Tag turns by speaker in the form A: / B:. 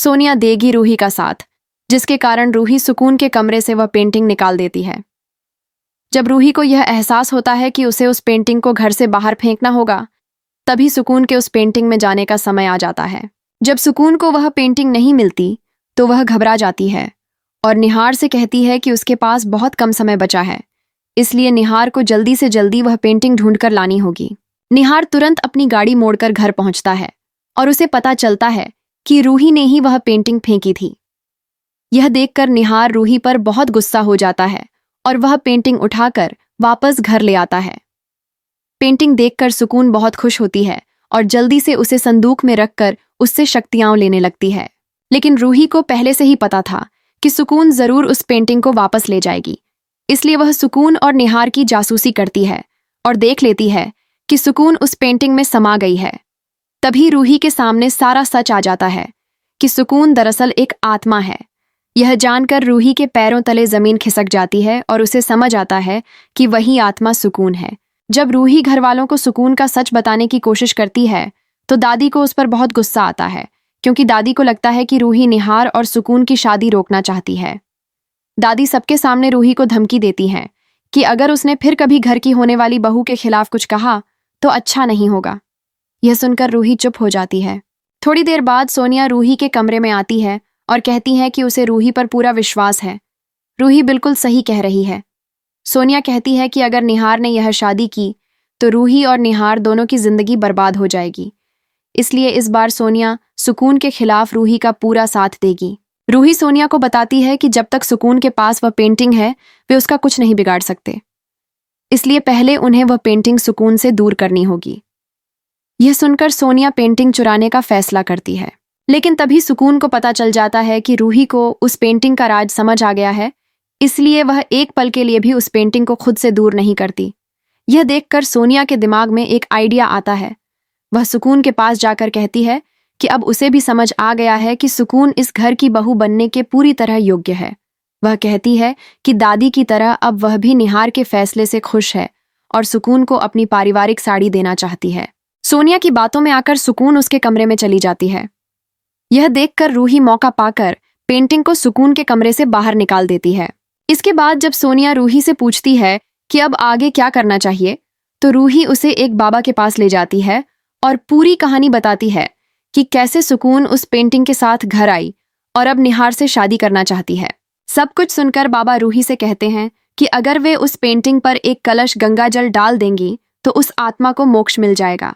A: सोनिया देगी रूही का साथ, जिसके कारण रूही सुकून के कमरे से वह पेंटिंग निकाल देती है। जब रूही को यह एहसास होता है कि उसे उस पेंटिंग को घर से बाहर फेंकना होगा, तभी सुकून के उस पेंटिंग में जाने का समय आ जाता है। जब सुकून को वह पेंटिंग नहीं मिलती तो वह घबरा जाती है और निहार से कहती है कि उसके पास बहुत कम समय बचा है, इसलिए निहार को जल्दी से जल्दी वह पेंटिंग ढूंढकर लानी होगी। निहार तुरंत अपनी गाड़ी मोड़कर घर पहुंचता है और उसे पता चलता है कि रूही ने ही वह पेंटिंग फेंकी थी। यह देखकर निहार रूही पर बहुत गुस्सा हो जाता है और वह पेंटिंग उठाकर वापस घर ले आता है। पेंटिंग देखकर सुकून बहुत खुश होती है और जल्दी से उसे संदूक में रखकर उससे शक्तियां लेने लगती है। लेकिन रूही को पहले से ही पता था कि सुकून जरूर उस पेंटिंग को वापस ले जाएगी, इसलिए वह सुकून और निहार की जासूसी करती है और देख लेती है कि सुकून उस पेंटिंग में समा गई है। तभी रूही के सामने सारा सच आ जाता है कि सुकून दरअसल एक आत्मा है। यह जानकर रूही के पैरों तले जमीन खिसक जाती है और उसे समझ आता है कि वही आत्मा सुकून है। जब रूही घर वालों को सुकून का सच बताने की कोशिश करती है तो दादी को उस पर बहुत गुस्सा आता है, क्योंकि दादी को लगता है कि रूही निहार और सुकून की शादी रोकना चाहती है। दादी सबके सामने रूही को धमकी देती हैं कि अगर उसने फिर कभी घर की होने वाली बहू के खिलाफ कुछ कहा तो अच्छा नहीं होगा। यह सुनकर रूही चुप हो जाती है। थोड़ी देर बाद सोनिया रूही के कमरे में आती है और कहती है कि उसे रूही पर पूरा विश्वास है। रूही बिल्कुल सही कह रही है। सोनिया कहती है कि अगर निहार ने यह शादी की तो रूही और निहार दोनों की जिंदगी बर्बाद हो जाएगी, इसलिए इस बार सोनिया सुकून के खिलाफ रूही का पूरा साथ देगी। रूही सोनिया को बताती है कि जब तक सुकून के पास वह पेंटिंग है वे उसका कुछ नहीं बिगाड़ सकते, इसलिए पहले उन्हें वह पेंटिंग सुकून से दूर करनी होगी। यह सुनकर सोनिया पेंटिंग चुराने का फैसला करती है, लेकिन तभी सुकून को पता चल जाता है कि रूही को उस पेंटिंग का राज समझ आ गया है, इसलिए वह एक पल के लिए भी उस पेंटिंग को खुद से दूर नहीं करती। यह देखकर सोनिया के दिमाग में एक आइडिया आता है। वह सुकून के पास जाकर कहती है कि अब उसे भी समझ आ गया है कि सुकून इस घर की बहू बनने के पूरी तरह योग्य है। वह कहती है कि दादी की तरह अब वह भी निहार के फैसले से खुश है और सुकून को अपनी पारिवारिक साड़ी देना चाहती है। सोनिया की बातों में आकर सुकून उसके कमरे में चली जाती है। यह देखकर रूही मौका पाकर पेंटिंग को सुकून के कमरे से बाहर निकाल देती है। इसके बाद जब सोनिया रूही से पूछती है कि अब आगे क्या करना चाहिए, तो रूही उसे एक बाबा के पास ले जाती है और पूरी कहानी बताती है कि कैसे सुकून उस पेंटिंग के साथ घर आई और अब निहार से शादी करना चाहती है। सब कुछ सुनकर बाबा रूही से कहते हैं कि अगर वे उस पेंटिंग पर एक कलश गंगा जल डाल देंगी तो उस आत्मा को मोक्ष मिल जाएगा।